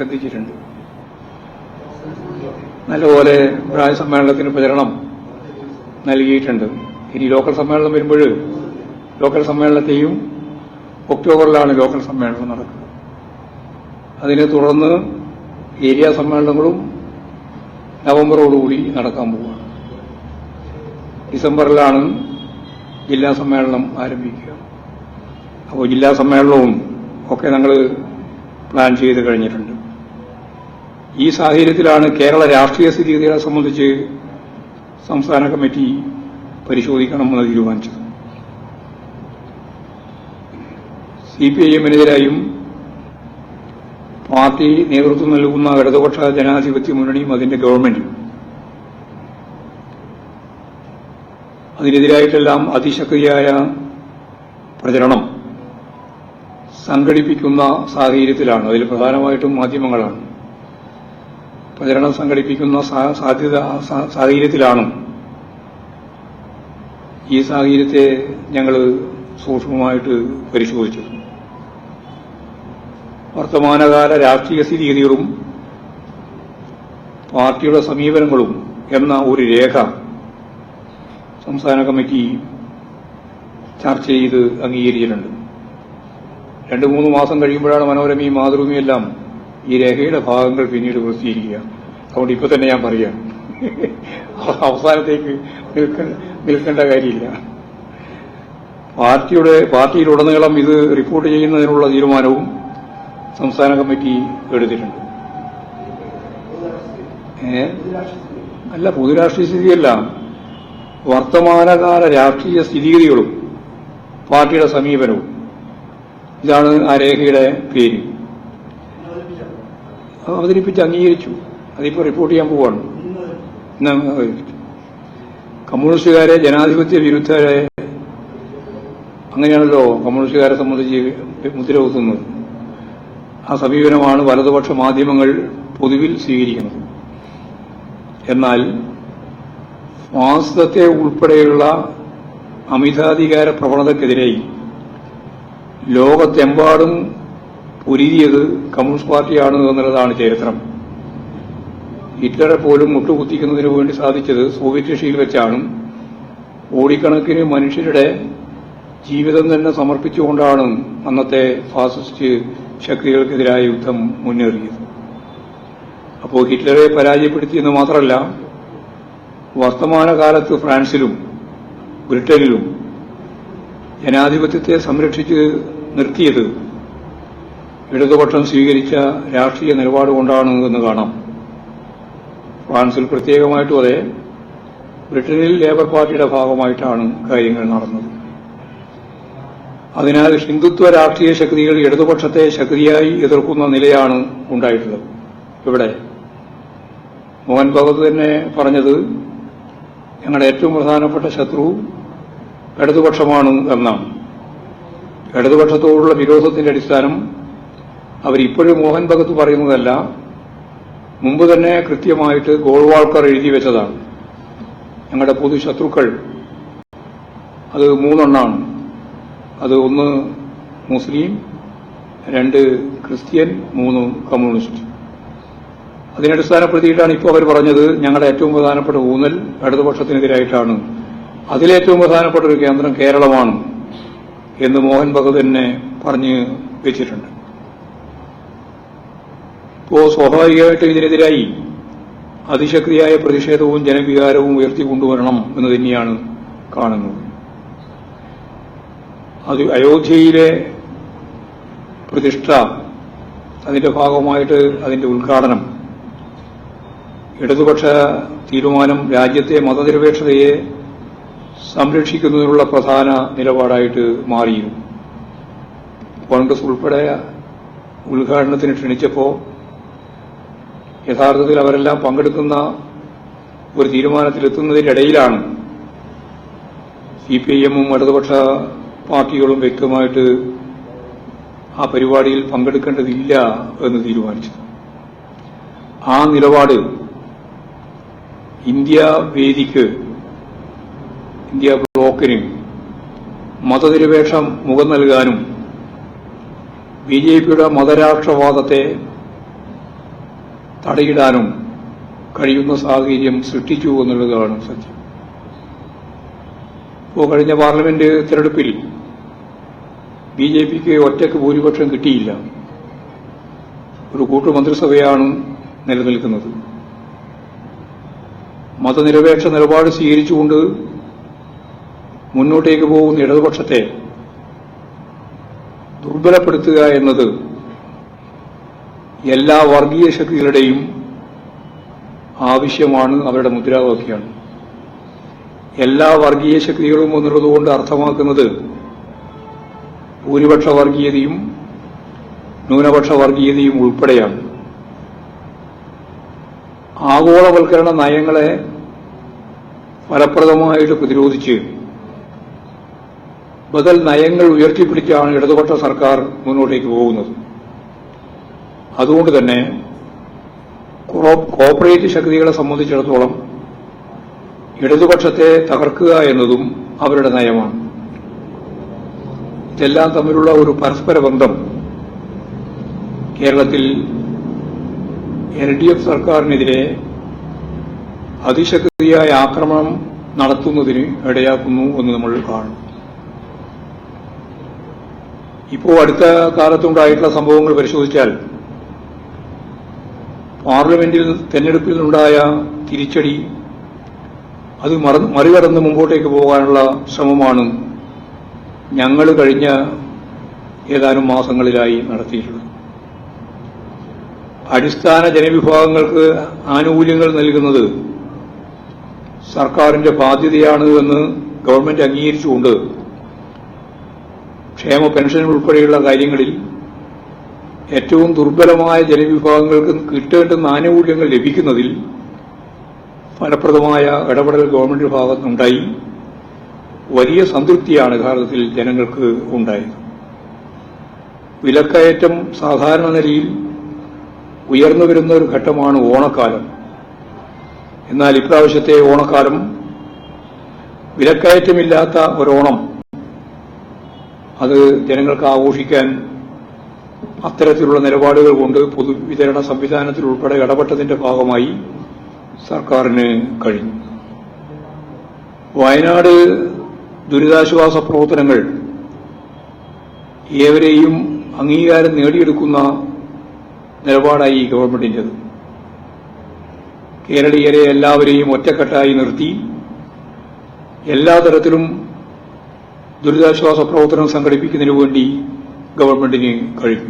ശ്രദ്ധിച്ചിട്ടുണ്ട്. നല്ലപോലെ പ്രായ സമ്മേളനത്തിന് പ്രചരണം നൽകിയിട്ടുണ്ട്. ഇനി ലോക്കൽ സമ്മേളനം വരുമ്പോൾ ലോക്കൽ സമ്മേളനത്തെയും ഒക്ടോബറിലാണ് ലോക്കൽ സമ്മേളനം നടക്കുന്നത്. അതിനെ തുടർന്ന് ഏരിയ സമ്മേളനങ്ങളും നവംബറോടുകൂടി നടക്കാൻ പോവുകയാണ്. ഡിസംബറിലാണ് ജില്ലാ സമ്മേളനം ആരംഭിക്കുക. അപ്പോൾ ജില്ലാ സമ്മേളനവും ഒക്കെ ഞങ്ങൾ പ്ലാൻ ചെയ്ത് കഴിഞ്ഞിട്ടുണ്ട്. ഈ സാഹചര്യത്തിലാണ് കേരള രാഷ്ട്രീയ സ്ഥിതിഗതികളെ സംബന്ധിച്ച് സംസ്ഥാന കമ്മിറ്റി പരിശോധിക്കണമെന്ന് തീരുമാനിച്ചത്. സിപിഐഎമ്മിനെതിരായും പാർട്ടി നേതൃത്വം നൽകുന്ന ഇടതുപക്ഷ ജനാധിപത്യ മുന്നണിയും അതിന്റെ ഗവൺമെന്റും അതിനെതിരായിട്ടെല്ലാം അതിശക്തിയായ പ്രചരണം സംഘടിപ്പിക്കുന്ന സാഹചര്യത്തിലാണ്. അതിൽ പ്രധാനമായിട്ടും മാധ്യമങ്ങളാണ്. പ്രചരണം സംഘടിപ്പിക്കുന്ന സാഹചര്യത്തിലാണ് ഈ സാഹചര്യത്തെ ഞങ്ങൾ സൂക്ഷ്മമായിട്ട് പരിശോധിച്ചത്. വർത്തമാനകാല രാഷ്ട്രീയ സ്ഥിതിഗതികളും പാർട്ടിയുടെ സമീപനങ്ങളും എന്ന ഒരു രേഖ സംസ്ഥാന കമ്മിറ്റി ചർച്ച ചെയ്ത് അംഗീകരിച്ചിട്ടുണ്ട്. 2-3 മാസം കഴിയുമ്പോഴാണ് മനോരമയും മാതൃഭൂമിയെല്ലാം ഈ രേഖയുടെ ഭാഗങ്ങൾ പിന്നീട് പ്രസിദ്ധീകരിക്കുക. അതുകൊണ്ട് ഇപ്പൊ തന്നെ ഞാൻ പറയാം, അവസാനത്തേക്ക് നിൽക്കേണ്ട കാര്യമില്ല. പാർട്ടിയിലുടനീളം ഇത് റിപ്പോർട്ട് ചെയ്യുന്നതിനുള്ള തീരുമാനവും സംസ്ഥാന കമ്മിറ്റി എടുത്തിട്ടുണ്ട്. അല്ല, പൊതുരാഷ്ട്രീയ സ്ഥിതിയല്ല, വർത്തമാനകാല രാഷ്ട്രീയ സ്ഥിതിഗതികളും പാർട്ടിയുടെ സമീപനവും, ഇതാണ് ആ രേഖയുടെ പേര്. അവതരിപ്പിച്ച് അംഗീകരിച്ചു. അതിപ്പോൾ റിപ്പോർട്ട് ചെയ്യാൻ പോവാണ്. കമ്മ്യൂണിസ്റ്റുകാരെ ജനാധിപത്യ വിരുദ്ധരെ, അങ്ങനെയാണല്ലോ കമ്മ്യൂണിസ്റ്റുകാരെ സംബന്ധിച്ച് മുദ്ര കുത്തുന്നത്. ആ സമീപനമാണ് വലതുപക്ഷ മാധ്യമങ്ങൾ പൊതുവിൽ സ്വീകരിക്കുന്നത്. എന്നാൽ ഫാസിസത്തെ ഉൾപ്പെടെയുള്ള അമിതാധികാര പ്രവണതയ്ക്കെതിരെ ലോകത്തെമ്പാടും പൊരുതിയത് കമ്മ്യൂണിസ്റ്റ് പാർട്ടിയാണ് എന്നുള്ളതാണ് ചരിത്രം. ഹിറ്റ്ലറെ പോലും മുട്ടുകുത്തിക്കുന്നതിന് വേണ്ടി സാധിച്ചത് സോവിയറ്റ് റഷ്യയിൽ വെച്ചാണ്. കോടിക്കണക്കിന് മനുഷ്യരുടെ ജീവിതം തന്നെ സമർപ്പിച്ചുകൊണ്ടാണ് അന്നത്തെ ഫാസിസ്റ്റ് ശക്തികൾക്കെതിരായ യുദ്ധം മുന്നേറിയത്. അപ്പോൾ ഹിറ്റ്ലറെ പരാജയപ്പെടുത്തിയെന്ന് മാത്രമല്ല, വർത്തമാനകാലത്ത് ഫ്രാൻസിലും ബ്രിട്ടനിലും ജനാധിപത്യത്തെ സംരക്ഷിച്ച് നിർത്തിയത് ഇടതുപക്ഷം സ്വീകരിച്ച രാഷ്ട്രീയ നിലപാടുകൊണ്ടാണ് എന്ന് കാണാം. ഫ്രാൻസിൽ പ്രത്യേകമായിട്ടും അതെ, ബ്രിട്ടനിൽ ലേബർ പാർട്ടിയുടെ ഭാഗമായിട്ടാണ് കാര്യങ്ങൾ നടന്നത്. അതിനാൽ ഹിന്ദുത്വ രാഷ്ട്രീയ ശക്തികൾ ഇടതുപക്ഷത്തെ ശക്തിയായി എതിർക്കുന്ന നിലയാണ് ഉണ്ടായിട്ടുള്ളത്. ഇവിടെ മോഹൻ ഭഗവത് തന്നെ പറഞ്ഞത് ഞങ്ങളുടെ ഏറ്റവും പ്രധാനപ്പെട്ട ശത്രു ഇടതുപക്ഷമാണ് എന്നാണ്. ഇടതുപക്ഷത്തോടുള്ള വിരോധത്തിന്റെ അടിസ്ഥാനം അവരിപ്പോഴും മോഹൻ ഭഗവത് പറയുന്നതല്ല, മുമ്പ് തന്നെ കൃത്യമായിട്ട് ഗോൾവാൾക്കർ എഴുതി വെച്ചതാണ്. ഞങ്ങളുടെ പൊതു ശത്രുക്കൾ അത് 3 എണ്ണമാണ്. അത് 1 മുസ്ലിം, 2 ക്രിസ്ത്യൻ, 3 കമ്മ്യൂണിസ്റ്റ്. അതിനടിസ്ഥാനപ്പെടുത്തിയിട്ടാണ് ഇപ്പോൾ അവർ പറഞ്ഞത് ഞങ്ങളുടെ ഏറ്റവും പ്രധാനപ്പെട്ട ഊന്നൽ ഇടതുപക്ഷത്തിനെതിരായിട്ടാണ്, അതിലേറ്റവും പ്രധാനപ്പെട്ട ഒരു കേന്ദ്രം കേരളമാണ് എന്ന് മോഹൻ ഭഗവത് തന്നെ പറഞ്ഞു വെച്ചിട്ടുണ്ട്. ഇപ്പോൾ സ്വാഭാവികമായിട്ടും ഇതിനെതിരായി അതിശക്തിയായ പ്രതിഷേധവും ജനവികാരവും ഉയർത്തിക്കൊണ്ടുവരണം എന്ന് തന്നെയാണ് കാണുന്നത്. അത് അയോധ്യയിലെ പ്രതിഷ്ഠ, അതിന്റെ ഭാഗമായിട്ട് അതിന്റെ ഉദ്ഘാടനം, ഇടതുപക്ഷ തീരുമാനം രാജ്യത്തെ മതനിരപേക്ഷതയെ സംരക്ഷിക്കുന്നതിനുള്ള പ്രധാന നിലപാടായിട്ട് മാറിയിരുന്നു. കോൺഗ്രസ് ഉൾപ്പെടെ ഉദ്ഘാടനത്തിന് ക്ഷണിച്ചപ്പോൾ യഥാർത്ഥത്തിൽ അവരെല്ലാം പങ്കെടുക്കുന്ന ഒരു തീരുമാനത്തിലെത്തുന്നതിനിടയിലാണ് സിപിഐഎമ്മും ഇടതുപക്ഷ പാർട്ടികളും വ്യക്തമായിട്ട് ആ പരിപാടിയിൽ പങ്കെടുക്കേണ്ടതില്ല എന്ന് തീരുമാനിച്ചത്. ആ നിലപാട് ഇന്ത്യ വേദിക്ക്, ഇന്ത്യ ബ്ലോക്കിന് മതനിരപേക്ഷ മുഖം നൽകാനും ബിജെപിയുടെ മതരാഷ്ട്രവാദത്തെ തടയിടാനും കഴിയുന്ന സാഹചര്യം സൃഷ്ടിച്ചു എന്നുള്ളതാണ് സത്യം. ഇപ്പോൾ കഴിഞ്ഞ പാർലമെന്റ് തെരഞ്ഞെടുപ്പിൽ ബിജെപിക്ക് ഒറ്റയ്ക്ക് ഭൂരിപക്ഷം കിട്ടിയില്ല. ഒരു കൂട്ടുമന്ത്രിസഭയാണ് നിലനിൽക്കുന്നത്. മതനിരപേക്ഷ നിലപാട് സ്വീകരിച്ചുകൊണ്ട് മുന്നോട്ടേക്ക് പോകുന്ന ഇടതുപക്ഷത്തെ ദുർബലപ്പെടുത്തുക എന്നത് എല്ലാ വർഗീയ ശക്തികളുടെയും ആവശ്യമാണ്, അവരുടെ മുദ്രാവാക്യമാണ്. എല്ലാ വർഗീയ ശക്തികളും എന്നുള്ളതുകൊണ്ട് അർത്ഥമാക്കുന്നത് ഭൂരിപക്ഷ വർഗീയതയും ന്യൂനപക്ഷ വർഗീയതയും ഉൾപ്പെടെയാണ്. ആഗോളവൽക്കരണ നയങ്ങളെ ഫലപ്രദമായിട്ട് പ്രതിരോധിച്ച് ബദൽ നയങ്ങൾ ഉയർത്തിപ്പിടിച്ചാണ് ഇടതുപക്ഷ സർക്കാർ മുന്നോട്ടേക്ക് പോകുന്നത്. അതുകൊണ്ട് തന്നെ കോർപ്പറേറ്റ് ശക്തികളെ സംബന്ധിച്ചിടത്തോളം ഇടതുപക്ഷത്തെ തകർക്കുക എന്നതും അവരുടെ നയമാണ്. ഇതെല്ലാം തമ്മിലുള്ള ഒരു പരസ്പര ബന്ധം കേരളത്തിൽ LDF സർക്കാരിനെതിരെ അതിശക്തിയായ ആക്രമണം നടത്തുന്നതിന് ഇടയാക്കുന്നു എന്ന് നമ്മൾ കാണും. ഇപ്പോൾ അടുത്ത കാലത്തുണ്ടായിട്ടുള്ള സംഭവങ്ങൾ പരിശോധിച്ചാൽ പാർലമെന്റിൽ തെരഞ്ഞെടുപ്പിൽ ഉണ്ടായ തിരിച്ചടി അത് മറികടന്ന് മുമ്പോട്ടേക്ക് പോകാനുള്ള ശ്രമമാണ് ഞങ്ങൾ കഴിഞ്ഞ ഏതാനും മാസങ്ങളിലായി നടത്തിയിട്ടുള്ളത്. അടിസ്ഥാന ജനവിഭാഗങ്ങൾക്ക് ആനുകൂല്യങ്ങൾ നൽകുന്നത് സർക്കാരിന്റെ ബാധ്യതയാണ് എന്ന് ഗവൺമെന്റ് അംഗീകരിച്ചുകൊണ്ട് ക്ഷേമ പെൻഷൻ ഉൾപ്പെടെയുള്ള കാര്യങ്ങളിൽ ഏറ്റവും ദുർബലമായ ജനവിഭാഗങ്ങൾക്ക് കിട്ടേണ്ടുന്ന ആനുകൂല്യങ്ങൾ ലഭിക്കുന്നതിൽ ഫലപ്രദമായ ഇടപെടൽ ഗവൺമെന്റ് ഭാഗത്തുനിന്നുണ്ടായി. വലിയ സംതൃപ്തിയാണ് യഥാർത്ഥത്തിൽ ജനങ്ങൾക്ക് ഉണ്ടായത്. വിലക്കയറ്റം സാധാരണ നിലയിൽ ഉയർന്നുവരുന്ന ഒരു ഘട്ടമാണ് ഓണക്കാലം. എന്നാൽ ഇപ്രാവശ്യത്തെ ഓണക്കാലം വിലക്കയറ്റമില്ലാത്ത ഒരോണം അത് ജനങ്ങൾക്ക് ആഘോഷിക്കാൻ അത്തരത്തിലുള്ള നിലപാടുകൾ കൊണ്ട് പൊതുവിതരണ സംവിധാനത്തിൽ ഉൾപ്പെടെ ഇടപെട്ടതിന്റെ ഭാഗമായി സർക്കാരിന് കഴിഞ്ഞു. വയനാട് ദുരിതാശ്വാസ പ്രവർത്തനങ്ങൾ ഏവരെയും അംഗീകാരം നേടിയെടുക്കുന്ന നിലപാടായി ഗവൺമെന്റിന്റേത്. കേരളീയരെ എല്ലാവരെയും ഒറ്റക്കെട്ടായി നിർത്തി എല്ലാ തരത്തിലും ദുരിതാശ്വാസ പ്രവർത്തനം സംഘടിപ്പിക്കുന്നതിനു വേണ്ടി ഗവൺമെന്റിന് കഴിഞ്ഞു.